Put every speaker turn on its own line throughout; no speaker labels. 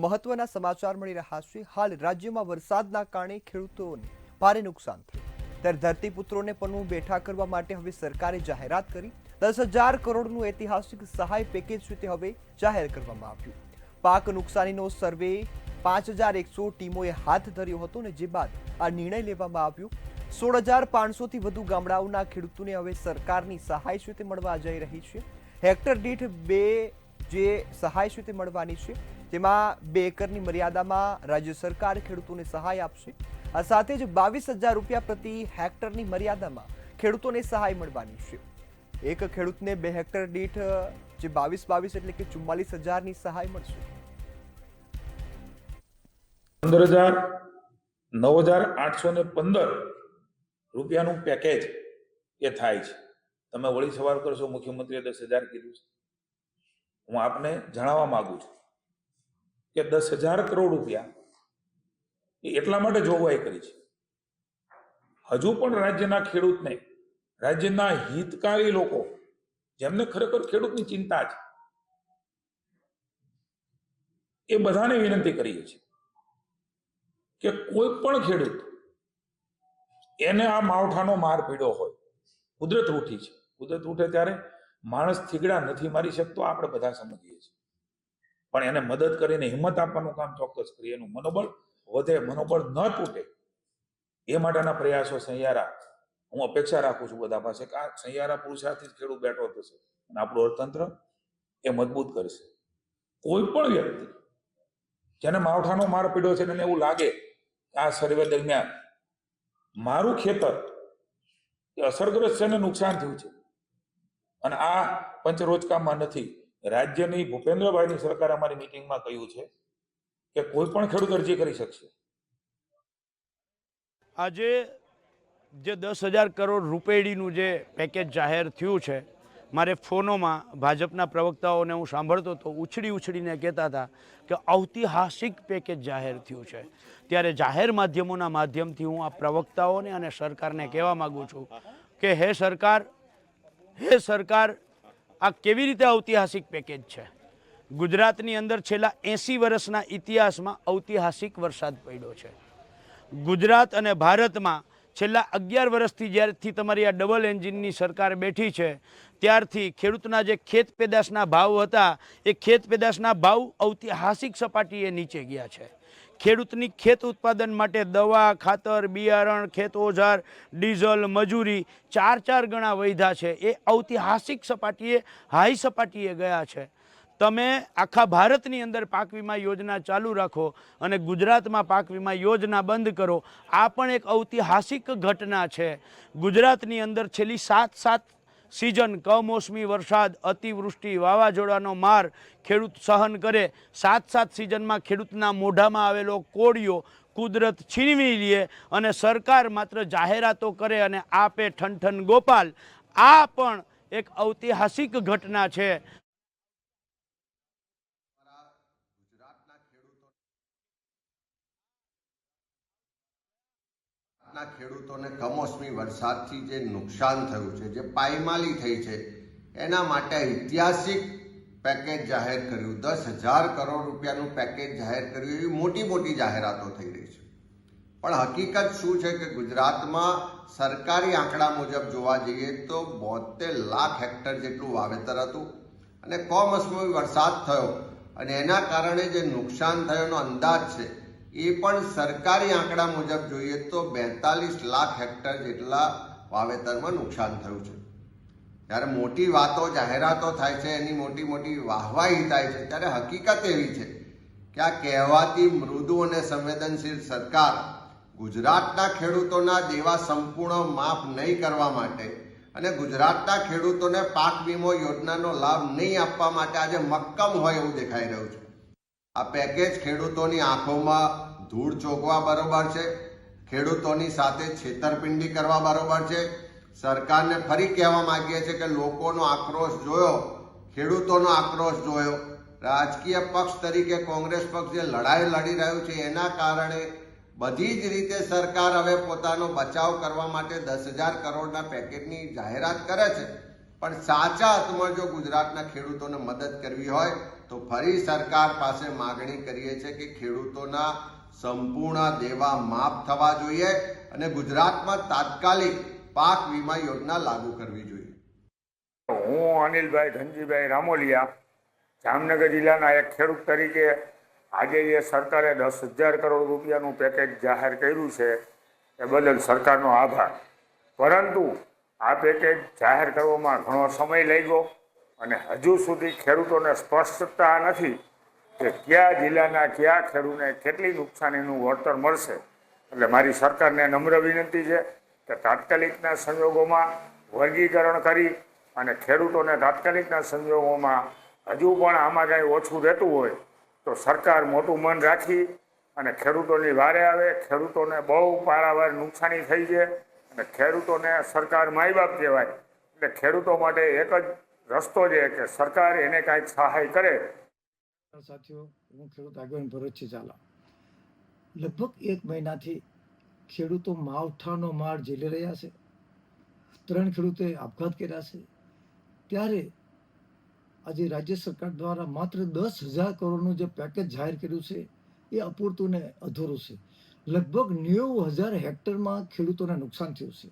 મહત્વના સમાચાર મળી રહ્યા છે। હાલ રાજ્યમાં વરસાદના કારણે ખેડૂતોને ભારે નુકસાન થયું, ત્યારે ધરતીપુત્રોને પન્નું બેઠા કરવા માટે હવે સરકારે જાહેરાત કરી 10,000 કરોડનું ઐતિહાસિક સહાય પેકેજ તે હવે જાહેર કરવામાં આવ્યું। પાક નુકસાનીનો સર્વે 5,100 ટીમોએ હાથ ધર્યો હતો ને જે બાદ આ નિર્ણય લેવામાં આવ્યો। 16,500 થી વધુ ગામડાઓના ખેડૂતોને હવે સરકારની સહાય તે મળવા જઈ રહી છે। હેક્ટર દીઠ 2 જે સહાય તે મળવાની છે, તેમાં 2 એકરની મર્યાદામાં રાજ્ય સરકાર ખેડૂતોને સહાય આપશે। આ સાથે જ 22,000 રૂપિયા પ્રતિ હેક્ટરની મર્યાદામાં ખેડૂતોને સહાય મળવાની છે। એક ખેડૂતને 2 હેક્ટર દીઠ જે 22 એટલે કે 44,000ની સહાય મળશે।
15,9,815 રૂપિયાનું પેકેજ એ થાય છે। તમે વળી સવાલ કરશો મુખ્યમંત્રીએ 10,000 કીધું છે। હું આપને જણાવવા માંગુ છું કે 10,000 કરોડ રૂપિયા એ એટલા માટે જોગવાઈ કરી છે, હજુ પણ રાજ્યના ખેડૂતને, રાજ્યના હિતકારી લોકો જેમને ખરેખર ખેડૂતની ચિંતા છે, એ બધાને વિનંતી કરીએ છીએ કે કોઈ પણ ખેડૂત એને આ માવઠાનો માર પીડ્યો હોય, કુદરત રૂઠી છે, કુદરત રૂઠે ત્યારે માણસ થીગડા નથી મારી શકતો, આપણે બધા સમજીએ છીએ, પણ એને મદદ કરીને હિંમત આપવાનું કામ ચોક્કસ કરીએ, એનું મનોબળ વધે, મનોબળ ન તૂટે એ માટેના પ્રયાસો સહિયારા હું અપેક્ષા રાખું છું બધા પાસે કે આ સહિયારા પુરુષાર્થી જ ખેડૂત બેઠો થશે અને આપણું અર્થતંત્ર એ મજબૂત કરશે। કોઈ પણ વ્યક્તિ જેને માવઠાનો માર પીડ્યો છે અને એવું લાગે કે આ સર્વે દરમિયાન મારું ખેતર એ અસરગ્રસ્ત છે અને નુકસાન થયું છે અને આ પંચરોજકામાં નથી, રાજ્યની ભૂપેન્દ્રભાઈની સરકારે અમારી મિટિંગમાં કહ્યું છે કે કોઈ પણ ખેડૂત અરજી કરી શકશે।
આજે જે 10,000 કરોડ રૂપિયાનું જે પેકેજ જાહેર થયું છે, મારે ફોનોમાં ભાજપના પ્રવક્તાઓને હું સાંભળતો તો ઉછળીને કહેતા હતા કે ઐતિહાસિક પેકેજ જાહેર થયું છે। ત્યારે જાહેર માધ્યમોના માધ્યમથી હું આ પ્રવક્તાઓને અને સરકારને કહેવા માગું છું કે હે સરકાર, આ કેવી રીતે ઐતિહાસિક પેકેજ છે? ગુજરાતની અંદર છેલ્લા 80 વર્ષના ઇતિહાસમાં ઐતિહાસિક વરસાદ પડ્યો છે। ગુજરાત અને ભારતમાં છેલ્લા 11 વર્ષથી જ્યારથી તમારી આ ડબલ એન્જિનની સરકાર બેઠી છે ત્યારથી ખેડૂતના જે ખેત પેદાશના ભાવ હતા એ ખેત પેદાશના ભાવ ઐતિહાસિક સપાટીએ નીચે ગયા છે। ખેડૂતની ખેત ઉત્પાદન માટે દવા, ખાતર, બિયારણ, ખેત ઓજાર, ડીઝલ, મજૂરી 4 ગણા વધ્યા છે। એ ઐતિહાસિક સપાટીએ, હાઈ સપાટીએ ગયા છે। તમે આખા ભારતની અંદર પાક વીમા યોજના ચાલુ રાખો અને ગુજરાતમાં પાક વીમા યોજના બંધ કરો, આ પણ એક ઐતિહાસિક ઘટના છે। ગુજરાતની અંદર છેલ્લી 7 સિઝન કમોસમી વરસાદ, અતિવૃષ્ટિ, વાવાઝોડાનો માર ખેડૂત સહન કરે, 7 સિઝનમાં ખેડૂતના મોઢામાં આવેલો કોળિયો કુદરત છીનવી લે અને સરકાર માત્ર જાહેરાતો કરે અને આપે ઠનઠન ગોપાલ, આ પણ એક ઐતિહાસિક ઘટના છે।
ખેડૂતોને કમોસમી વરસાદથી જે નુકસાન થયું છે, જે પાયમાલી થઈ છે, એના માટે ઐતિહાસિક પેકેજ જાહેર કર્યું, 10,000 કરોડ રૂપિયાનું પેકેજ જાહેર કર્યું, એવી મોટી જાહેરાતો થઈ રહી છે। પણ હકીકત શું છે કે ગુજરાતમાં સરકારી આંકડા મુજબ જોવા જઈએ તો 72 લાખ હેક્ટર જેટલું વાવેતર હતું અને કમોસમી વરસાદ થયો અને એના કારણે જે નુકસાન થયોનો અંદાજ છે એ પણ સરકારી આંકડા મુજબ જોઈએ તો 42 લાખ હેક્ટર જેટલા વાવેતરમાં નુકસાન થયું છે। જ્યારે મોટી વાતો, જાહેરાતો થાય છે, એની મોટી વાહવાહી થાય છે, ત્યારે હકીકત એવી છે કે આ કહેવાતી મૃદુ અને સંવેદનશીલ સરકાર ગુજરાતના ખેડૂતોના દેવા સંપૂર્ણ માફ નહીં કરવા માટે અને ગુજરાતના ખેડૂતોને પાક વીમો યોજનાનો લાભ નહીં આપવા માટે આજે મક્કમ હોય એવું દેખાઈ રહ્યું છે। આ પેકેજ ખેડૂતોની આંખોમાં ધૂળ ચોકવા બરોબર છે, ખેડૂતોની સાથે છેતરપિંડી કરવા બરોબર છે। સરકારને ફરી કહેવા માંગીએ છીએ કે લોકોનો આક્રોશ જોયો, ખેડૂતોનો આક્રોશ જોયો, રાજકીય પક્ષ તરીકે કોંગ્રેસ પક્ષ જે લડાઈ લડી રહ્યું છે એના કારણે બધી જ રીતે સરકાર હવે પોતાનો બચાવ કરવા માટે 10,000 કરોડના પેકેજની જાહેરાત કરે છે, પણ સાચા અર્થમાં જો ગુજરાતના ખેડૂતોને મદદ કરવી હોય તો ફરી સરકાર પાસે માગણી કરીએ છીએ કે ખેડૂતોના સંપૂર્ણ દેવા માફ થવા જોઈએ અને ગુજરાતમાં તાત્કાલિક પાક વીમા યોજના લાગુ કરવી જોઈએ.
હું અનિલભાઈ ધનજીભાઈ રામોલિયા જામનગર જિલ્લાના એક ખેડૂત તરીકે આજે જે સરકારે 10,000 કરોડ રૂપિયાનું પેકેજ જાહેર કર્યું છે એ બદલ સરકારનો આભાર. પરંતુ આ પેકેજ જાહેર કરવામાં ઘણો સમય લાગ્યો અને હજુ સુધી ખેડૂતોને સ્પષ્ટતા નથી કે કયા જિલ્લાના કયા ખેડૂતને કેટલી નુકસાનીનું વળતર મળશે. એટલે મારી સરકારને નમ્ર વિનંતી છે કે તાત્કાલિકના સંજોગોમાં વર્ગીકરણ કરી અને ખેડૂતોને તાત્કાલિકના સંજોગોમાં હજુ પણ આમાં કાંઈ ઓછું રહેતું હોય તો સરકાર મોટું મન રાખી અને ખેડૂતોની વારે આવે. ખેડૂતોને બહુ પારાવાર નુકસાની થઈ છે અને ખેડૂતોને સરકાર માય બાપ કહેવાય. એટલે ખેડૂતો માટે એક જ રસ્તો છે કે સરકાર એને કાંઈક સહાય કરે.
સાથીઓ, હું ખેડૂત આગેવાન ભરતસિંહ ઝાલા. લગભગ 1 મહિનાથી ખેડૂતો માવઠાનો માર ઝીલી રહ્યા છે. 3 ખેડૂતોએ આપઘાત કર્યા છે. ત્યારે આજે રાજ્ય સરકાર દ્વારા માત્ર 10,000 કરોડનું જે પેકેજ જાહેર કર્યું છે એ અપૂરતું ને અધૂરું છે. લગભગ 90,000 હેક્ટરમાં ખેડૂતોને નુકસાન થયું છે.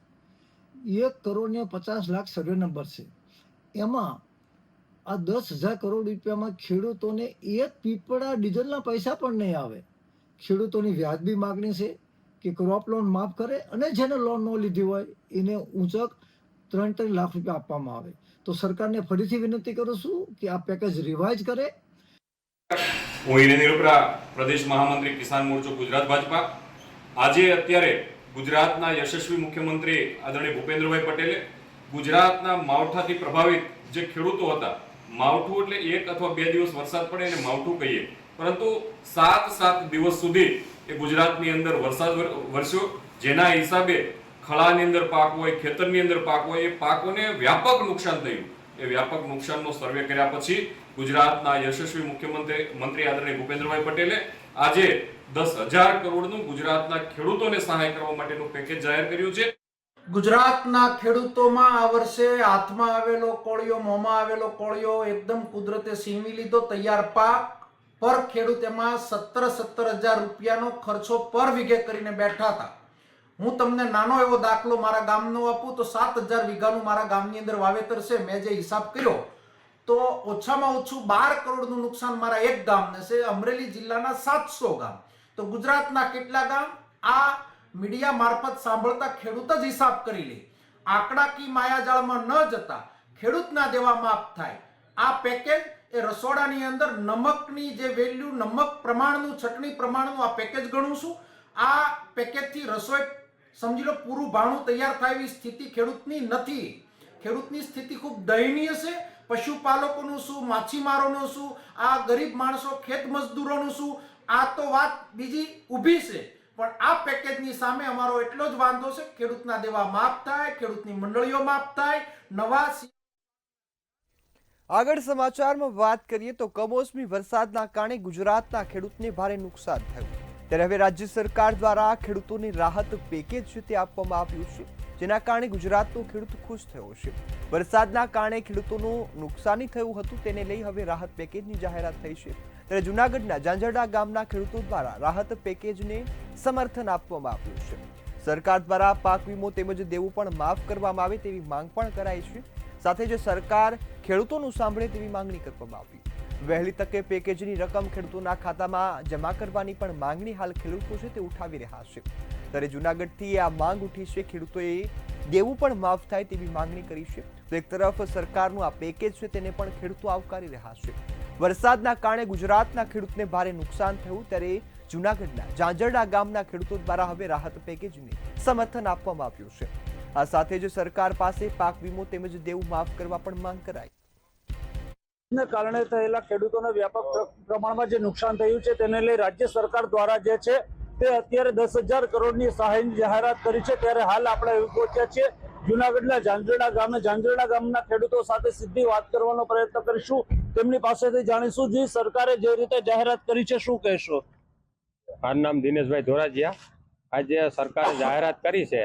1,50,00,000 સર્વે નંબર છે. એમાં આ 10,000 કરોડ રૂપિયામાં ખેડૂતોને એક પીપળા ડીઝલના પૈસા પણ નહીં આવે. ખેડૂતોની વ્યાજબી માગણી છે કે ક્રોપ લોન માફ કરે અને જેને લોન ન લીધી હોય એને ઊંચક 3 લાખ રૂપિયા આપવામાં આવે. તો સરકારને ફરીથી વિનંતી કરું છું કે આ પેકેજ રિવાઇઝ કરે.
હું હિરેન નિરુપરા, પ્રદેશ મહામંત્રી કિસાન મોરચો ગુજરાત ભાજપા. આજે અત્યારે ગુજરાતના યશસ્વી મુખ્યમંત્રી આદરણીય ભૂપેન્દ્રભાઈ પટેલે ગુજરાતના માવઠાથી પ્રભાવિત જે ખેડૂતો હતા, માવઠું એટલે 1 અથવા 2 દિવસ વરસાદ પડે એને માવઠું કહીએ, પરંતુ 7 દિવસ સુધી એ ગુજરાતની અંદર વરસાદ વરસ્યો, જેના હિસાબે ખળાની અંદર પાક હોય, ખેતરની અંદર પાક હોય, એ પાકોને વ્યાપક નુકસાન થયું. એ વ્યાપક નુકસાનનો સર્વે કર્યા પછી ગુજરાતના યશસ્વી મુખ્યમંત્રી આદરણીય ભૂપેન્દ્રભાઈ પટેલે આજે 10,000 કરોડનું ગુજરાતના ખેડૂતોને સહાય કરવા માટેનું પેકેજ જાહેર કર્યું છે.
ગુજરાતના ખેડૂતોમાં આ વર્ષે હાથમાં આવેલો કોળિયો, મોંમાં આવેલો કોળિયો એકદમ કુદરતે સીવી લીધો. તૈયાર પાક પર ખેડૂત એમાં 17,000 રૂપિયાનો ખર્ચો પર વીઘે કરીને બેઠા હતા. હું તમને નાનો એવો દાખલો મારા ગામનો આપું તો 7,000 વીઘાનું મારા ગામની અંદર વાવેતર છે. મેં જે હિસાબ કર્યો તો ઓછામાં ઓછું 12 કરોડનું નુકસાન મારા એક ગામને છે. અમરેલી જિલ્લાના 700 ગામ. તો ગુજરાતના કેટલા ગામ આ મીડિયા મારફત સાંભળતા ખેડૂત જ હિસાબ કરી લે. આંકડાકી માયાજાળમાં ન જતા ખેડૂતના દેવા માફ થાય. આ પેકેજ એ રસોડાની અંદર નમકની જે વેલ્યુ, નમક પ્રમાણનું, ચટણી પ્રમાણનું આ પેકેજ ગણું છું. આ પેકેજથી રસોઈ સમજી લો પૂરું ભાણું તૈયાર થાય એવી સ્થિતિ ખેડૂતની નથી. ખેડૂતની સ્થિતિ ખૂબ દયનીય છે. પશુપાલકોનું શું, માછીમારોનું શું, આ ગરીબ માણસો ખેત મજદૂરોનું શું, આ તો વાત બીજી ઊભી છે. પણ આ પેકેજની સામે અમારો એટલો જ વાંધો છે ખેડૂતના દેવા માફ થાય, ખેડૂતની મંડળીઓ માફ થાય. નવા
આગળ સમાચારમાં વાત કરીએ તો કમોસમી વરસાદના કારણે ગુજરાતના ખેડૂતને ભારે નુકસાન થયું. ત્યારે હવે રાજ્ય સરકાર દ્વારા ખેડૂતોને રાહત પેકેજ છે તે આપવામાં આવ્યું છે, જેના કારણે ગુજરાતનો ખેડૂત ખુશ થયો છે. વરસાદના કારણે ખેડૂતોનું નુકસાની થયું હતું, તેને લઈ હવે રાહત પેકેજની જાહેરાત થઈ છે. ત્યારે જૂનાગઢના ઝાંઝરડા ગામના ખેડૂતો દ્વારા રાહત પેકેજને સમર્થન આપવામાં આવ્યું છે. સરકાર દ્વારા પાક વીમો તેમજ દેવું પણ માફ કરવામાં આવે તેવી માંગ પણ કરાઈ છે. સાથે જ સરકાર ખેડૂતોનું સાંભળે તેવી માંગણી કરવામાં આવી. વહેલી તકે પેકેજની રકમ ખેડૂતોના ખાતામાં જમા કરવાની પણ માંગણી હાલ ખેડૂતો છે તે ઉઠાવી રહ્યા છે. ત્યારે જૂનાગઢથી આ માંગ ઉઠી છે. ખેડૂતોએ દેવું પણ માફ થાય તેવી માંગણી કરી છે. તો એક તરફ સરકારનું આ પેકેજ છે તેને પણ ખેડૂતો આવકારી રહ્યા છે. વરસાદના કારણે ગુજરાતના ખેડૂતને ભારે નુકસાન થયું, ત્યારે જૂનાગઢના ઝાંઝરડા ગામના ખેડૂતો દ્વારા હવે રાહત પેકેજને સમર્થન આપવામાં આવ્યું છે. આ સાથે જ સરકાર પાસે પાક વીમો તેમજ દેવું માફ કરવા પણ માંગ કરાઈ.
કારણે થયેલા ખેડૂતોને વ્યાપક પ્રમાણમાં જે નુકસાન થયું છે તેને લઈ રાજ્ય સરકાર દ્વારા જે છે તે અત્યારે 10,000 કરોડની સહાયની જાહેરાત કરી છે. ત્યારે હાલ આપણે પહોંચ્યા છીએ જૂનાગઢના ઝાંઝરડા ગામના ખેડૂતો સાથે સીધી વાત કરવાનો પ્રયત્ન કરીશું. તેમની પાસેથી જાણીશું જે સરકારે જે રીતે જાહેરાત કરી છે શું કહેશો?
મારું નામ દિનેશભાઈ ધોરાજીયા. આજે સરકારે જાહેરાત કરી છે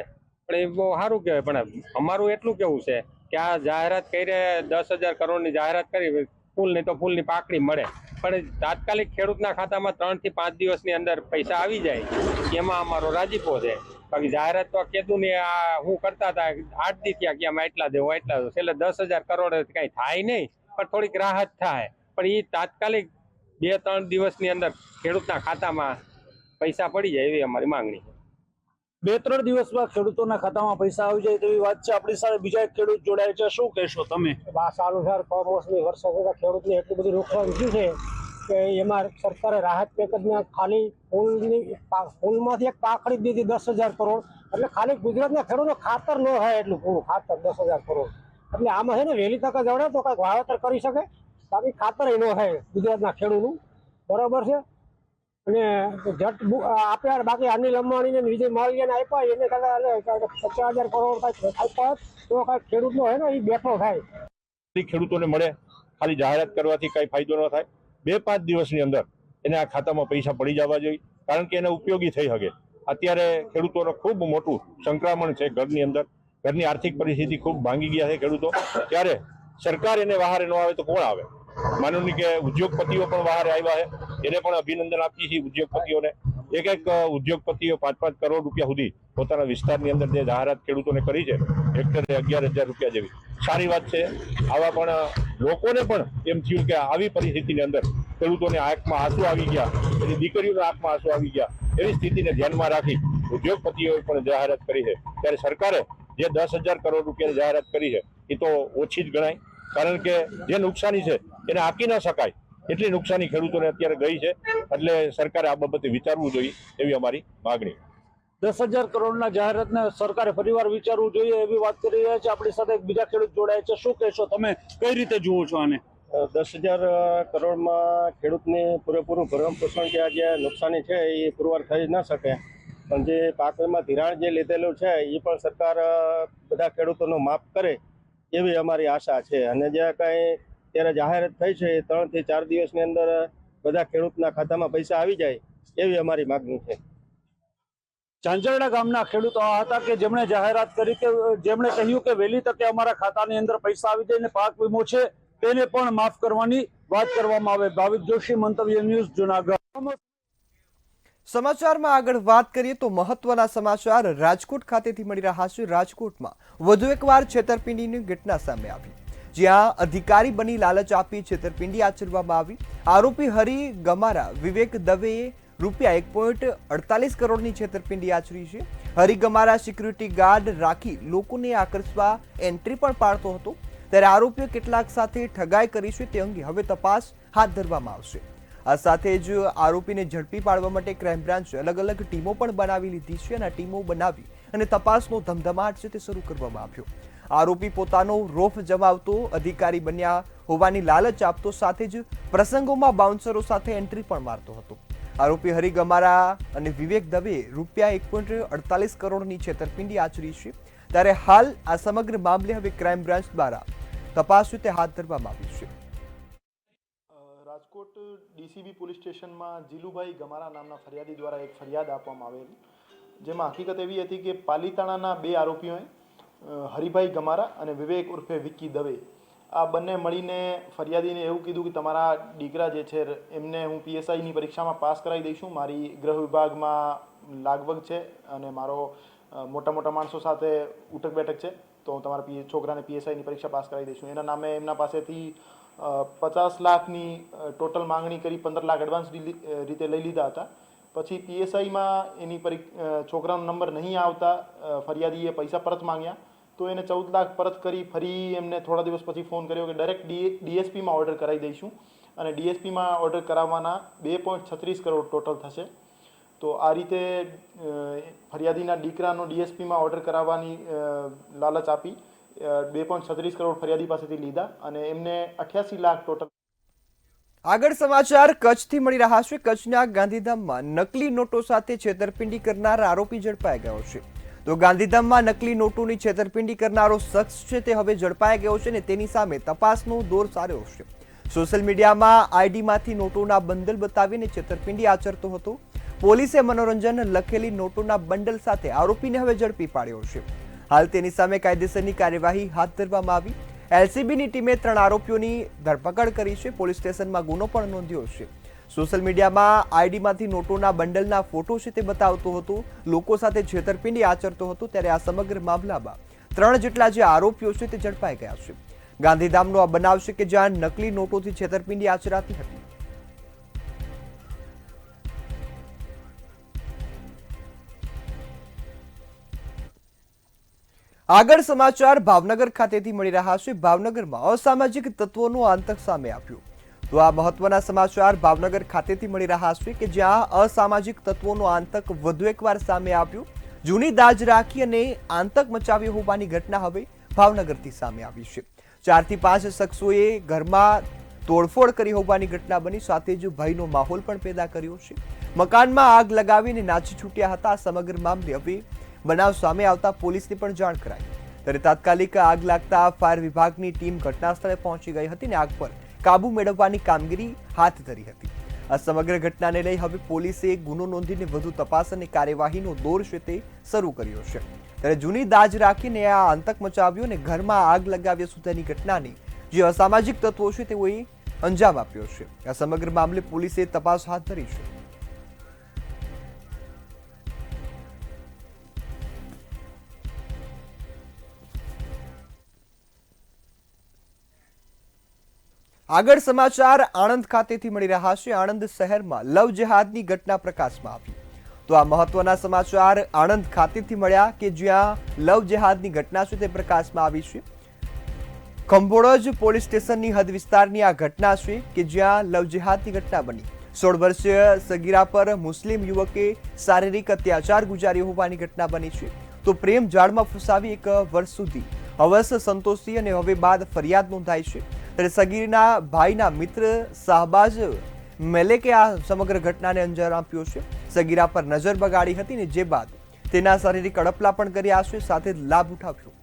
પણ એ બહુ સારું કહેવાય. પણ અમારું એટલું કેવું છે કે આ જાહેરાત કરી 10,000 કરોડની જાહેરાત કરી ફૂલ નહીં તો ફૂલની પાકડી મળે, પણ તાત્કાલિક ખેડૂતના ખાતામાં 3 થી 5 દિવસની અંદર પૈસા આવી જાય એમાં અમારો રાજીપો છે. બાકી જાહેરાત તો કીધું ને આ હું કરતા હતા 8 દી થયા કે આમાં એટલા દેવું એટલા દેવું, છેલ્લે 10,000 કરોડ કઈ થાય નહીં, પણ થોડીક રાહત થાય. પણ એ તાત્કાલિક 2-3 દિવસની અંદર ખેડૂતના ખાતામાં પૈસા પડી જાય એવી અમારી માંગણી છે.
2-3 દિવસમાં ખેડૂતોના ખાતામાં પૈસા આવી જાય તેવી વાત છે. આપણી સાથે બીજા એક ખેડૂત જોડાય છે, શું કહેશો તમે?
આ સાલ કમોસમી વરસાદ ખેડૂતને એટલું બધું નુકસાન થયું છે કે એમાં સરકારે રાહત પેકેજમાં ખાલી ફૂલમાંથી એક પાકડી દીધી 10,000 કરોડ, એટલે ખાલી ગુજરાતના ખેડૂતો ખાતર ન થાય એટલું પૂરું ખાતર 10,000 કરોડ. એટલે આમાં છે ને વહેલી તકે જડે તો કંઈક વાવેતર કરી શકે, બાકી ખાતર ન થાય ગુજરાતના ખેડૂતનું, બરાબર છે. અને જટ આપ્યા, બાકી અનિલ અંબાણીને વિજય માલ્યાને આપ્યા એને કરતા 50,000 કરોડ કાંઈક આપ્યા તો કાંઈક ખેડૂતનો હોય ને એ બેઠો થાય.
ખેડૂતોને મળે, ખાલી જાહેરાત કરવાથી કઈ ફાયદો ન થાય. 2-5 દિવસની અંદર એને આ ખાતામાં પૈસા પડી જવા જોઈએ, કારણ કે એને ઉપયોગી થઈ શકે. અત્યારે ખેડૂતોને ખૂબ મોટું સંક્રમણ છે ઘરની અંદર, ઘરની આર્થિક પરિસ્થિતિ ખૂબ ભાંગી ગયા છે ખેડૂતો. ત્યારે સરકાર એને વહારે ન આવે તો કોણ આવે? માનોની કે ઉદ્યોગપતિઓ પણ વહારે આવ્યા છે, એને પણ અભિનંદન આપીએ છીએ. ઉદ્યોગપતિઓને એક ઉદ્યોગપતિઓ 5-5 કરોડ રૂપિયા સુધી પોતાના વિસ્તારની અંદર જે જાહેરાત ખેડૂતોને કરી છે, હેક્ટરે 11,000 રૂપિયા જેવી સારી વાત છે. આવા પણ લોકોને પણ એમ થયું કે આવી પરિસ્થિતિની અંદર ખેડૂતોને આંખમાં આંસુ આવી ગયા, એની દીકરીઓના આંખમાં આંસુ આવી ગયા, એવી સ્થિતિને ધ્યાનમાં રાખી ઉદ્યોગપતિઓએ પણ જાહેરાત કરી છે. ત્યારે સરકારે જે 10,000 કરોડ રૂપિયાની જાહેરાત કરી છે એ તો ઓછી જ ગણાય, કારણ કે જે નુકસાની છે એને આંકી ન શકાય એટલી નુકસાની ખેડૂતોને અત્યારે ગઈ છે. એટલે સરકારે આ બાબતે વિચારવું જોઈએ એવી અમારી માગણી.
10,000 કરોડના જાહેરાતને સરકારે ફરીવાર વિચારવું જોઈએ એવી વાત કરી રહ્યા છે. આપણી સાથે એક બીજા ખેડૂત જોડાય છે, શું કહેશો તમે, કઈ રીતે જુઓ છો આને?
10,000 કરોડમાં ખેડૂતને પૂરેપૂરું ભરણ પોષણ કે જે નુકસાની છે એ પુરવાર થઈ ન શકે, પણ જે પાકમાં ધિરાણ જે લીધેલું છે એ પણ સરકાર બધા ખેડૂતોનો માફ કરે એવી અમારી આશા છે. અને જે કાંઈ ત્યારે જાહેરાત થઈ છે 3 થી 4 દિવસની અંદર બધા ખેડૂતના ખાતામાં પૈસા આવી જાય એવી અમારી માગણી છે.
ચાંચરડા ગામના ખેડૂતો આ હતા કે જેમણે જાહેરાત કરી કે જેમણે કહ્યું કે વહેલી તકે અમારા ખાતાની અંદર પૈસા આવી જાય ને પાક વીમો છે તેને પણ માફ કરવાની વાત કરવામાં આવે. ભાવિક જોશી, મંતવ્ય ન્યૂઝ, જુનાગઢ.
સમાચારમાં આગળ વાત કરીએ તો મહત્વના સમાચાર રાજકોટ ખાતેથી મળી રહ્યા છે. રાજકોટમાં વધુ એકવાર છેતરપિંડીની ઘટના સામે આવી, જ્યાં અધિકારી બની લાલચ આપી છેતરપિંડી આચરવામાં આવી. આરોપી હરી ગમારા વિવેક દવેએ રૂપિયા 1.48 કરોડની છેતરપિંડી આચરી છે. હરી ગમારા સિક્યુરિટી ગાર્ડ રાખી લોકોને આકર્ષવા એન્ટ્રી પણ પાડતો હતો. ત્યારે આરોપીઓ કેટલાક સાથે ઠગાઈ કરી છે તે અંગે હવે તપાસ હાથ ધરવામાં આવશે. આ સાથે જ આરોપીને ઝડપી પાડવા માટે ક્રાઇમ બ્રાન્ચે અલગ અલગ ટીમો પણ બનાવી લીધી છે અને આ ટીમો બનાવી અને તપાસનો ધમધમાટ છે તે શરૂ કરવામાં આવ્યો. આરોપી પોતાનો રોફ જમાવતો, અધિકારી બન્યા હોવાની લાલચ આપતો, સાથે જ પ્રસંગોમાં બાઉન્સરો સાથે એન્ટ્રી પણ મારતો હતો. આરોપી હરી ગમારા અને વિવેક દવે રૂપિયા 1.48 કરોડની છેતરપિંડી આચરી છે. ત્યારે હાલ આ સમગ્ર મામલે હવે ક્રાઇમ બ્રાન્ચ દ્વારા તપાસ તે હાથ ધરવામાં આવી છે.
રાજકોટ ડીસીબી પોલીસ સ્ટેશનમાં જીલુભાઈ ગમારા નામના ફરિયાદી દ્વારા એક ફરિયાદ આપવામાં આવેલી, જેમાં હકીકત એવી હતી કે પાલીતાણાના 2 આરોપીઓએ હરિભાઈ ગમારા અને વિવેક ઉર્ફે વિક્કી દવે આ બંને મળીને ફરિયાદીને એવું કીધું કે તમારા દીકરા જે છે એમને હું PSIની પરીક્ષામાં પાસ કરાવી દઈશું, મારી ગૃહ વિભાગમાં લાગવગ છે અને મારો મોટા મોટા માણસો સાથે ઉઠક બેઠક છે, તો હું તમારા છોકરાને PSIની પરીક્ષા પાસ કરાવી દઈશું. એના નામે એમના પાસેથી 50 લાખની ટોટલ માંગણી કરી 15 લાખ એડવાન્સ રીતે લઈ લીધા હતા. પછી PSIમાં એની છોકરાનો નંબર નહીં આવતા ફરિયાદીએ પૈસા પરત માંગ્યા, તો એને 14 લાખ પરત કરી ફરી એમને થોડા દિવસ પછી ફોન કર્યો કે ડાયરેક્ટ DSPમાં ઓર્ડર કરાવી દઈશું, અને DSPમાં ઓર્ડર કરાવવાના 2.36 કરોડ ટોટલ થશે. તો આ રીતે ફરિયાદીના દીકરાનો DSPમાં ઓર્ડર કરાવવાની લાલચ આપી 2.36 કરોડ ફરિયાદી પાસેથી લીધા અને એમને 88 લાખ ટોટલ.
આગળ સમાચાર કચ્છથી મળી રહ્યા છે. કચ્છના ગાંધીધામમાં નકલી નોટો સાથે છેતરપિંડી કરનાર આરોપી ઝડપાઈ ગયો છે. તો ગાંધીધામમાં નકલી નોટોની છેતરપિંડી કરનારો શખ્સ છે તે હવે ઝડપાઈ ગયો છે અને તેની સામે તપાસનો દોર સાર્યો છે. સોશિયલ મીડિયામાં આઈડીમાંથી નોટોના બંડલ બતાવીને છેતરપિંડી આચરતો હતો. પોલીસે મનોરંજન લખેલી નોટોના બંડલ સાથે આરોપીને હવે ઝડપી પાડ્યો છે. હાલ તેની સામે કાયદેસરની કાર્યવાહી હાથ ધરવામાં આવી. એલસીબીની ટીમે 3 આરોપીઓની ધરપકડ કરી છે. પોલીસ સ્ટેશનમાં ગુનો પણ નોંધ્યો છે. સોશિયલ મીડિયામાં આઈડીમાંથી નોટોના બંડલના ફોટો છે તે બતાવતો હતો, લોકો સાથે છેતરપિંડી આચરતો હતો. ત્યારે આ સમગ્ર મામલામાં 3 જેટલા જે આરોપીઓ છે તે ઝડપાઈ ગયા છે. ગાંધીધામનો આ બનાવ છે કે જ્યાં નકલી નોટોથી છેતરપિંડી આચરાતી હતી. આગળ સમાચાર ભાવનગર ખાતેથી મળી રહ્યા છે. ભાવનગરમાં અસામાજિક તત્વોનો આતંક સામે આવ્યો. તો આ મહત્વના સમાચાર ભાવનગર ખાતેથી મળી રહ્યા છે કે જ્યાં અસામાજિક તત્વોનો આતંક વધુ એકવાર સામે આવ્યો. જૂની દાજ રાખી અને આતંક મચાવ્યો હોવાની ઘટના હવે ભાવનગરથી સામે આવી છે. 4 થી 5 શખ્સોએ ઘરમાં તોડફોડ કરી હોવાની ઘટના બની. સાથે જ ભયનો માહોલ પણ પેદા કર્યો છે. મકાનમાં આગ લગાવીને નાચી છૂટ્યા હતા. આ સમગ્ર મામલે હવે બનાવ સામે આવતા પોલીસને પણ જાણ કરાઈ. ત્યારે તાત્કાલિક આગ લાગતા ફાયર વિભાગની ટીમ ઘટના સ્થળે પહોંચી ગઈ હતી અને આગ પર કાબુ મેળવવાની કામગીરી હાથ ધરી હતી. આ સમગ્ર ઘટનાને લઈ હવે પોલીસે ગુનો નોંધીને વધુ તપાસ અને કાર્યવાહીનો દોર છે તે શરૂ કર્યો છે. ત્યારે જૂની દાજ રાખીને આ આતંક મચાવ્યો અને ઘરમાં આગ લગાવ્યા સુધીની ઘટનાને જે અસામાજિક તત્વો છે તેઓએ અંજામ આપ્યો છે. આ સમગ્ર મામલે પોલીસે તપાસ હાથ ધરી છે. આગળ સમાચાર આણંદ ખાતેથી મળી રહ્યા છે. આણંદ શહેરમાં લવ જેહાદની ઘટના પ્રકાશમાં આવી. તો આ મહત્વના સમાચાર આણંદ ખાતેથી મળ્યા કે જ્યાં લવ જેહાદની ઘટના છે તે પ્રકાશમાં આવી છે. ખંભોળજ પોલીસ સ્ટેશનની હદ વિસ્તારની આ ઘટના છે કે જ્યાં લવ જેહાદની ઘટના બની. 16 વર્ષીય સગીરા પર મુસ્લિમ યુવકે શારીરિક અત્યાચાર ગુજાર્યો હોવાની ઘટના બની છે. તો પ્રેમ જાળમાં ફસાવી 1 વર્ષ સુધી હવસ સંતોષી અને હવે બાદ ફરિયાદ નોંધાઈ છે. ત્યારે સગીરના ભાઈના મિત્ર શાહબાજ મેલેકે આ સમગ્ર ઘટનાને અંજામ આપ્યો છે. સગીરા પર નજર બગાડી હતી ને જે બાદ તેના શારીરિક અડપલા પણ કર્યા છે, સાથે લાભ ઉઠાવ્યો.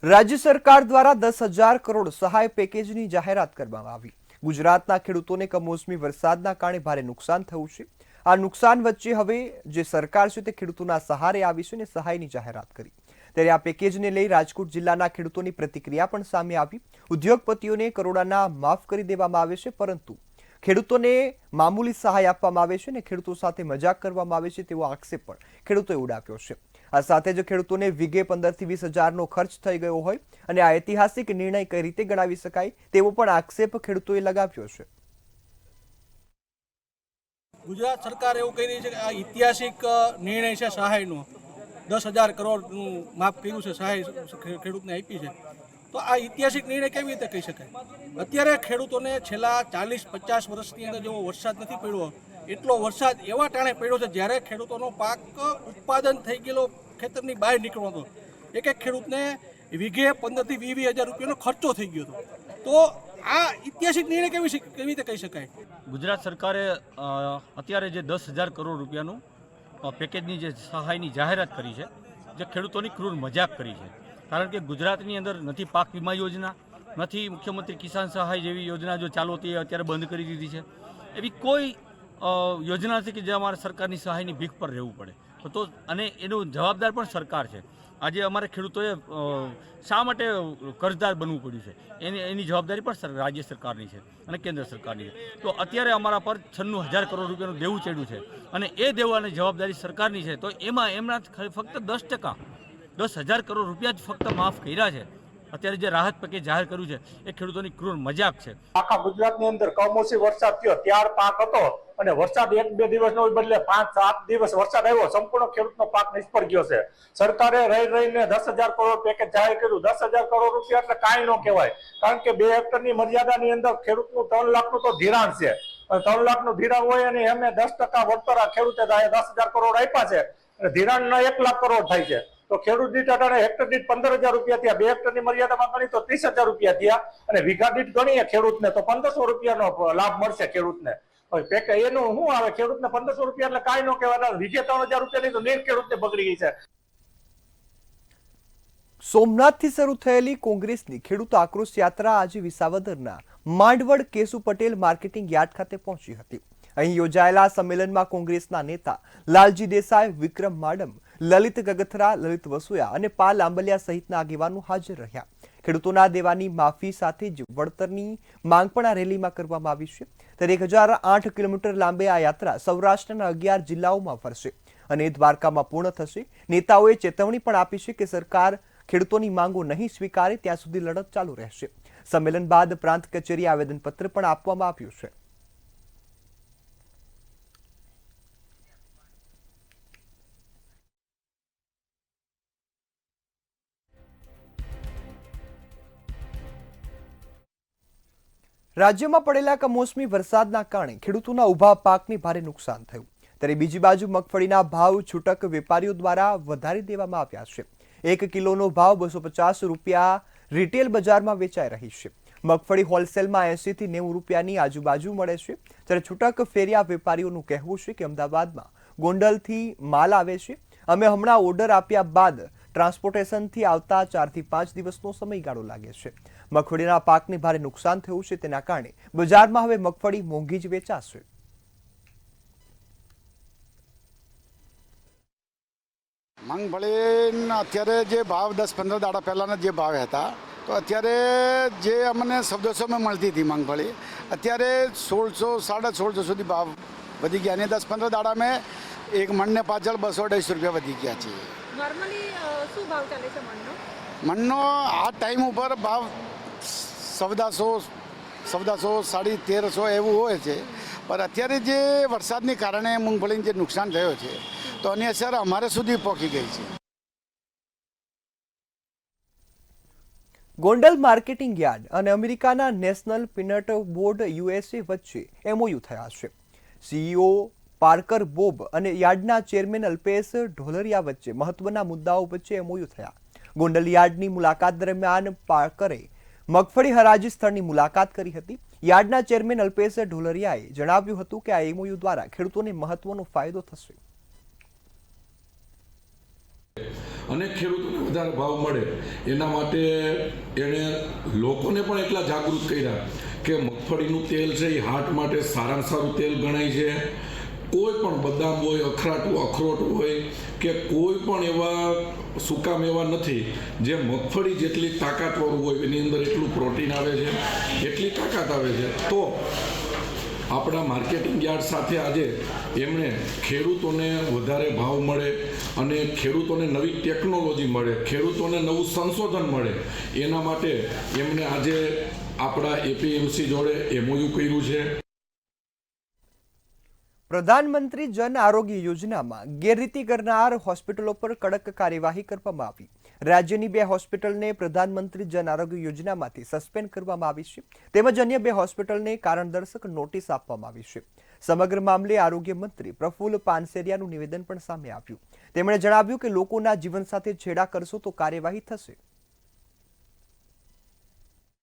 રાજ્ય સરકાર દ્વારા 10,000 કરોડ સહાય પેકેજની જાહેરાત કરવામાં આવી. ગુજરાતના ખેડૂતોને કમોસમી વરસાદના કારણે ભારે નુકસાન થયું છે. આ નુકસાન વચ્ચે હવે જે સરકાર છે તે ખેડૂતોના સહારે આવી છે અને સહાયની જાહેરાત કરી. ત્યારે આ પેકેજને લઈ રાજકોટ જિલ્લાના ખેડૂતોની પ્રતિક્રિયા પણ સામે આવી. ઉદ્યોગપતિઓને કરોડોના માફ કરી દેવામાં આવે છે, પરંતુ ખેડૂતોને મામૂલી સહાય આપવામાં આવે છે અને ખેડૂતો સાથે મજાક કરવામાં આવે છે તેવો આક્ષેપ પણ ખેડૂતોએ ઉડાવ્યો છે. આ સાથે જ ખેડૂતોને વીઘે 15 થી 20 હજારનો ખર્ચ થઈ ગયો હોય અને આ ઐતિહાસિક નિર્ણય કઈ રીતે ગણાવી શકાય તેવો પણ આક્ષેપ ખેડૂતોએ લગાવ્યો છે.
ગુજરાત સરકાર એવું કહી રહી છે કે આ ઐતિહાસિક નિર્ણય છે સહાયનો. 10,000 કરોડનું માફ કર્યું છે, સહાય ખેડૂતને આપી છે. તો આ ઐતિહાસિક નિર્ણય કેવી રીતે કહી શકાય? અત્યારે ખેડૂતોને છેલ્લા 40-50 વર્ષની અંદર જેવો વરસાદ નથી પડ્યો, એટલો વરસાદ એવા ટાણે પડ્યો છે જ્યારે ખેડૂતોનો પાક ઉત્પાદન થઈ ગયેલો ખેતરની બહાર નીકળવો હતો. એક ખેડૂતને વીઘે 15 થી 20 હજાર રૂપિયાનો ખર્ચો થઈ ગયો હતો. તો આ ઐતિહાસિક નિર્ણય કેવી રીતે કહી શકાય?
ગુજરાત સરકારે અત્યારે જે 10,000 કરોડ રૂપિયાનું પેકેજની જે સહાયની જાહેરાત કરી છે, જે ખેડૂતોની ક્રૂર મજાક કરી છે. કારણ કે ગુજરાતની અંદર નથી પાક વીમા યોજના, નથી મુખ્યમંત્રી કિસાન સહાય જેવી યોજના જો ચાલુ હતી એ અત્યારે બંધ કરી દીધી છે. એવી કોઈ યોજના નથી કે જે અમારે સરકારની સહાયની ભીખ પર રહેવું પડે. તો અને એનું જવાબદાર પણ સરકાર છે. આજે અમારે ખેડૂતોએ શા માટે કર્જદાર બનવું પડ્યું છે એની જવાબદારી પણ રાજ્ય સરકારની છે અને કેન્દ્ર સરકારની છે. તો અત્યારે અમારા પર 96,000 કરોડ રૂપિયાનું દેવું ચડ્યું છે અને એ દેવાની જવાબદારી સરકારની છે. તો એમાં એમના ફક્ત 10%, 10,000 કરોડ રૂપિયા જ ફક્ત માફ કર્યા છે. અત્યારે જે રાહત પેકેજ જાહેર કર્યું છે એ ખેડૂતોની ક્રૂર મજાક છે.
આખા ગુજરાતની અંદર કમોસમી વરસાદ થયો, ત્યાર પાક હતો અને વરસાદ 1-2 દિવસનો બદલે 5-7 દિવસ વરસાદ આવ્યો, સંપૂર્ણ ખેડૂતનો પાક નિષ્ફળ ગયો છે. સરકારે રહીને 10,000 કરોડ પેકેજ જાહેર કર્યું. 10,000 કરોડ રૂપિયા એટલે કાંઈ ન કહેવાય, કારણ કે 2 હેક્ટરની મર્યાદાની અંદર ખેડૂતનું 3 લાખનું તો ધિરાણ છે. 3 લાખનું ધિરાણ હોય અને એમને 10% વળતર ખેડૂતે 10,000 કરોડ આપ્યા છે અને ધિરાણના 1 લાખ કરોડ થાય છે. તો ખેડૂત દીઠ અટાણે હેક્ટર દીઠ 15,000 રૂપિયા થયા. 2 હેક્ટરની મર્યાદામાં ગણી તો 30,000 રૂપિયા થયા અને વીઘા દીઠ ગણીએ ખેડૂતને તો 1,500 રૂપિયાનો લાભ મળશે ખેડૂતને. એનું શું આવે? ખેડૂતને 1,500 રૂપિયા એટલે કાંઈ ન કહેવાય. વીઘે 3,000 રૂપિયાની તો નીર ખેડૂતને બગડી ગઈ છે.
સોમનાથથી શરૂ થયેલી કોંગ્રેસની ખેડૂત આક્રોશ યાત્રા આજે વિસાવદરના માંડવડ કેશુ પટેલ માર્કેટિંગ યાર્ડ ખાતે પહોંચી હતી. અહીં યોજાયેલા સંમેલનમાં કોંગ્રેસના નેતા લાલજી દેસાઈ, વિક્રમ માડમ, લલિત ગગથરા, લલિત વસોયા અને પાલ આંબલિયા સહિતના આગેવાનો હાજર રહ્યા. ખેડૂતોના દેવાની માફી સાથે જ વળતરની માંગ પણ આ રેલીમાં કરવામાં આવી છે. ત્યારે 1008 કિલોમીટર લાંબી આ યાત્રા સૌરાષ્ટ્રના 11 જિલ્લાઓમાં ફરશે અને દ્વારકામાં પૂર્ણ થશે. નેતાઓએ ચેતવણી પણ આપી છે કે સરકાર ખેડૂતોની માંગો નહીં સ્વીકારે ત્યાં સુધી લડત ચાલુ રહેશે. સંમેલન બાદ પ્રાંત કચેરી આવેદનપત્ર પણ આપવામાં આવ્યું છે. રાજ્યમાં પડેલા કમોસમી વરસાદના કારણે ખેડૂતોના ઊભા પાકને ભારે નુકસાન થયું. ત્યારે બીજી બાજુ મગફળીના ભાવ છૂટક વેપારીઓ દ્વારા વધારી દેવામાં આવ્યા છે. 1 કિલોનો ભાવ 250 રૂપિયા રિટેલ બજારમાં વેચાઈ રહી છે. મગફળી હોલસેલમાં 80 થી 90 રૂપિયાની આજુબાજુ મળે છે. ત્યારે છૂટક ફેરિયા વેપારીઓનું કહેવું છે કે અમદાવાદમાં ગોંડલથી માલ આવે છે. અમે હમણાં ઓર્ડર આપ્યા બાદ ટ્રાન્સપોર્ટેશનથી આવતા 4 થી 5 દિવસનો સમયગાળો લાગે છે. મગફળીના પાકને ભારે નુકસાન થયું છે. તેના કારણે બજારમાં હવે મગફળી મોંઘી જ વેચાશે.
મગફળીના અત્યારે જે ભાવ 10-15 દાડા પહેલાંના જે ભાવ હતા તો અત્યારે જે અમને 1400માં મળતી હતી મગફળી અત્યારે 1600, 1650 સુધી ભાવ વધી ગયા અને 10-15 દાડામાં એક મણને પાછળ 200-250 રૂપિયા વધી ગયા છે.
નોર્મલી શું ભાવ ચાલે છે મણનો?
મણનો આ ટાઈમ ઉપર ભાવ 1400, 1350 એવું હોય છે. પણ અત્યારે જે વરસાદને કારણે મૂંગફળીને જે નુકસાન થયો છે તો આની અસર અમારે સુધી પહોંચી ગઈ છે.
ગોંડલ માર્કેટિંગ યાર્ડ અને અમેરિકાના નેશનલ પીનટ બોર્ડ USA વચ્ચે MOU થયા છે. CEO પાર્કર બોબ અને યાર્ડના ચેરમેન અલ્પેશ ઢોલરિયા વચ્ચે મહત્વના મુદ્દાઓ વચ્ચે MOU થયા. ગોંડલ યાર્ડની મુલાકાત દરમિયાન પાર્કરે મગફળી હરાજી સ્થળની મુલાકાત કરી હતી. યાર્ડના ચેરમેન અલ્પેશ ઢોલરિયાએ જણાવ્યું હતું કે આ MOU દ્વારા ખેડૂતોને મહત્વનો ફાયદો થશે
અને ખેડૂતોને વધારે ભાવ મળે એના માટે એણે લોકોને પણ એટલા જાગૃત કર્યા કે મગફળીનું તેલ છે એ હાર્ટ માટે સારામાં સારું તેલ ગણાય છે. કોઈ પણ બદામ હોય, અખરોટ હોય કે કોઈ પણ એવા સૂકા મેવા નથી જે મગફળી જેટલી તાકાતવાળું હોય એની અંદર એટલું પ્રોટીન આવે છે, એટલી તાકાત આવે છે. તો આપણા માર્કેટિંગ યાર્ડ સાથે આજે એમણે ખેડૂતોને વધારે ભાવ મળે અને ખેડૂતોને નવી ટેકનોલોજી મળે, ખેડૂતોને નવું સંશોધન મળે એના માટે એમણે આજે આપણા APMC જોડે MOU કર્યું છે.
પ્રધાનમંત્રી જન આરોગ્ય યોજનામાં ગેરરીતિ કરનાર હોસ્પિટલો પર કડક કાર્યવાહી કરવામાં આવી. રાજ્યની 2 હોસ્પિટલને પ્રધાનમંત્રી જન આરોગ્ય યોજનામાંથી સસ્પેન્ડ કરવામાં આવી છે. તેમજ અન્ય 2 હોસ્પિટલને કારણદર્શક નોટિસ આપવામાં આવી છે. સમગ્ર મામલે આરોગ્ય મંત્રી પ્રફુલ્લ પાનસેરિયાનું નિવેદન પણ સામે આવ્યું. તેમણે જણાવ્યું કે લોકોના જીવન સાથે છેડા કરશો તો કાર્યવાહી થશે.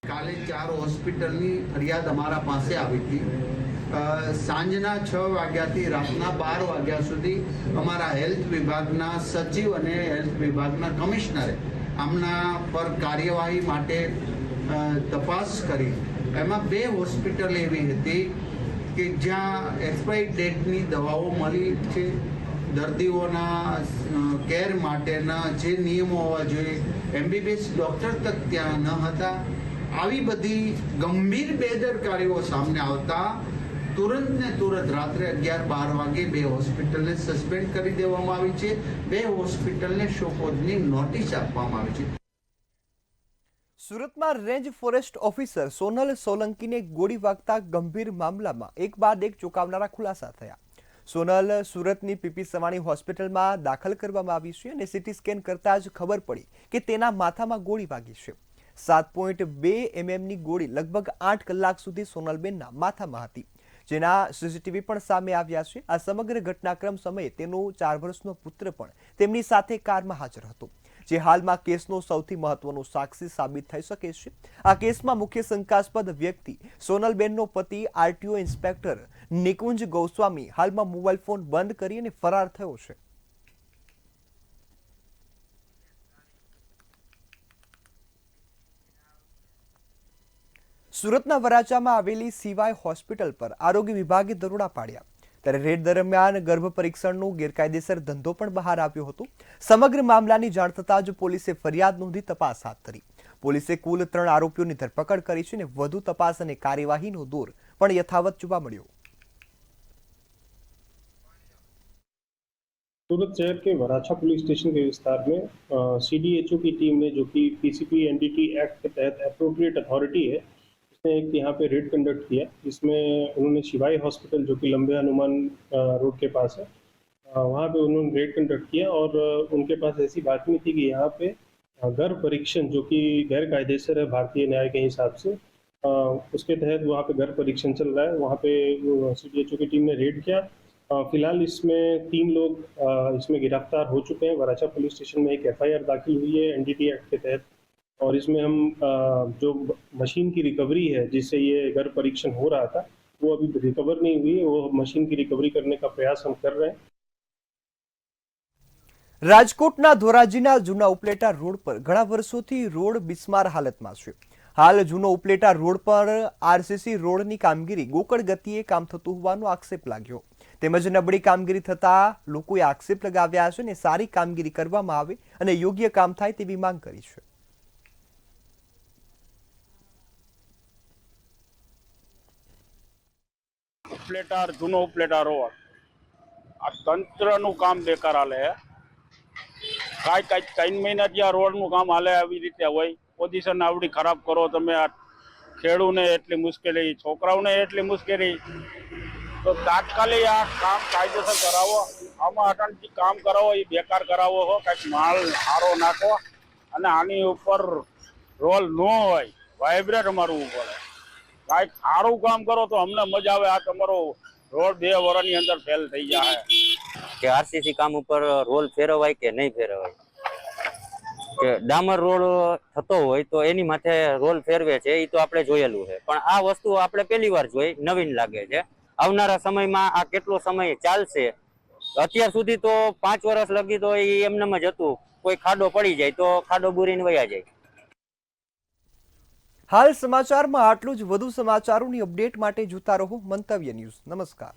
કાલે 4 હોસ્પિટલની ફરિયાદ અમારા પાસે આવી હતી. સાંજના 6 વાગ્યાથી રાતના 12 વાગ્યા સુધી અમારા હેલ્થ વિભાગના સચિવ અને હેલ્થ વિભાગના કમિશનરે આમના પર કાર્યવાહી માટે તપાસ કરી. એમાં 2 હોસ્પિટલ એવી હતી કે જ્યાં એક્સપાયરી ડેટની દવાઓ મળી છે. દર્દીઓના કેર માટેના જે નિયમો હોવા જોઈએ MBBS ડૉક્ટર તક ત્યાં ન હતા. આવી બધી ગંભીર બેદરકારીઓ સામે આવતા તુરંત ને તુરંત રાત્રે 11-12 વાગે 2 હોસ્પિટલને સસ્પેન્ડ કરી દેવામાં આવી છે. 2 હોસ્પિટલને શોકોઝની નોટિસ આપવામાં આવી છે.
સુરતમાં રેન્જ ફોરેસ્ટ ઓફિસર સોનલ સોલંકીને ગોળી વાગતા ગંભીર મામલામાં એક બાદ એક ચોંકાવનારા ખુલાસા થયા. સોનલ સુરતની PP સવાણી હોસ્પિટલમાં દાખલ કરવામાં આવી છે અને CT સ્કેન કરતા જ ખબર પડી કે તેના માથામાં ગોળી વાગી છે. 7.2 mmની ગોળી લગભગ 8 કલાક સુધી સોનલબેનના માથામાં હતી, જેના CCTV પણ સામે આવ્યા છે. આ સમગ્ર ઘટનાક્રમ સમયે તેનો 4 વર્ષનો પુત્ર પણ તેમની સાથે કારમાં હાજર હતો, જે હાલમાં કેસનો સૌથી મહત્વનો સાક્ષી સાબિત થઈ શકે છે. આ કેસમાં મુખ્ય શંકાસ્પદ વ્યક્તિ સોનલબેનનો પતિ RTO ઇન્સ્પેક્ટર નિકુંજ ગોસ્વામી હાલમાં મોબાઈલ ફોન બંધ કરી અને ફરાર થયો છે. 7.2 mm ગોળી લગભગ 8 કલાક સુધી સોનલબેનના માથામાં હતી, જેના CCTV પણ સામે આવ્યા છે. આ સમગ્ર ઘટનાક્રમ સમયે તેનો 4 વર્ષનો પુત્ર પણ તેમની સાથે કારમાં હાજર હતો, જે હાલમાં કેસનો સૌથી મહત્વનો સાક્ષી સાબિત થઈ શકે છે. આ કેસમાં મુખ્ય શંકાસ્પદ વ્યક્તિ સોનલબેનનો પતિ RTO ઇન્સ્પેક્ટર નિકુંજ ગોસ્વામી હાલમાં મોબાઈલ ફોન બંધ કરી અને ફરાર થયો છે. સુરતના વરાછામાં આવેલી સીવાય હોસ્પિટલ પર આરોગ્ય વિભાગે દરોડા પાડ્યા ત્યારે રેડ દરમિયાન ગર્ભ પરીક્ષણનો ગેરકાયદેસર ધંધો પણ બહાર આવ્યો હતો। સમગ્ર મામલાની જાણ થતાં જ પોલીસે ફરિયાદ નોંધી તપાસ હાથ ધરી। પોલીસે કુલ 3 આરોપીઓની ધરપકડ કરી છે અને વધુ તપાસ અને કાર્યવાહીનો દોર પણ યથાવત જોવા મળ્યો।
सूरत शहर के वराछा पुलिस स्टेशन के विस्तार में CDHO की टीम ने, जो कि PCP NDT एक्ट के तहत अप्रोप्रिएट अथॉरिटी है, उसने एक यहाँ पे रेड कंडक्ट किया, जिसमें उन्होंने शिवाई हॉस्पिटल, जो कि लंबे हनुमान रोड के पास है, वहाँ पे उन्होंने रेड कंडक्ट किया और उनके पास ऐसी बातमी थी कि यहाँ पे गर्भ परीक्षण, जो कि गैर कायदेसर है भारतीय न्याय के हिसाब से, उसके तहत वहाँ पे गर्भ परीक्षण चल रहा है। वहाँ पे CDHO की टीम ने रेड किया। फिलहाल इसमें 3 लोग इसमें गिरफ्तार हो चुके हैं। वराछा पुलिस स्टेशन में एक FIR दाखिल हुई है NDT एक्ट के तहत, और इसमें हम जो मशीन की रिकवरी है जिससे ये गर्भ परीक्षण हो रहा था, वो अभी रिकवर नहीं हुई है। वो मशीन की रिकवरी करने का प्रयास हम कर रहे हैं।
રાજકોટના ધોરાજીના જૂના ઉપલેટા રોડ પર ઘણા વર્ષોથી રોડ બિસ્માર હાલતમાં છે। હાલ જૂનો ઉપલેટા રોડ પર RCC રોડની કામગીરી ગોકળ ગતિએ કામ થતું હોવાનો આક્ષેપ લાગ્યો। તેમજ નબળી કામગીરી થતા લોકોએ આક્ષેપ લગાવ્યા છે અને સારી કામગીરી કરવામાં આવે અને યોગ્ય કામ થાય તેવી માંગ કરી છે।
ઉપલેટા જૂનો ઉપલેટા રોડ આ તંત્રનું કામ બેકાર હાલે છે। કાંઈ 3 મહિના ત્યાં રોડનું કામ હાલે આવી રીતે હોય। પોઝિશન આવડી ખરાબ કરો તમે। આ ખેડૂને એટલી મુશ્કેલી, છોકરાઓને એટલી મુશ્કેલી, તો તાત્કાલિક આ કામ કાયદેસર કરાવો। આમાં અટણથી કામ કરાવો એ બેકાર કરાવો હો। કાંઈક માલ સારો નાખો અને આની ઉપર રોલ ન હોય, વાઇબ્રેટ મારવું પડે। કાંઈક સારું કામ કરો તો અમને મજા આવે। આ તમારો રોડ 2 વર્ષની અંદર ફેલ થઈ જાય
કે RCC કામ ઉપર રોલ ફેરવાય કે નહીં ફેરવાય, કે ડામર રોડ થતો હોય તો એની માથે રોલ ફેરવે છે, એ તો આપણે જોયેલું છે। પણ આ વસ્તુ આપણે પહેલી વાર જોઈ, નવીન લાગે છે। આવનારા સમયમાં આ કેટલો સમય ચાલશે? અત્યાર સુધી તો 5 વર્ષ લગી તો એ એમનેમ જ હતું। કોઈ ખાડો પડી જાય તો ખાડો બુરીને વયા જાય।
હાલ સમાચારમાં આટલું જ। વધુ સમાચારોની અપડેટ માટે જોતા રહો મંતવ્ય ન્યૂઝ। નમસ્કાર।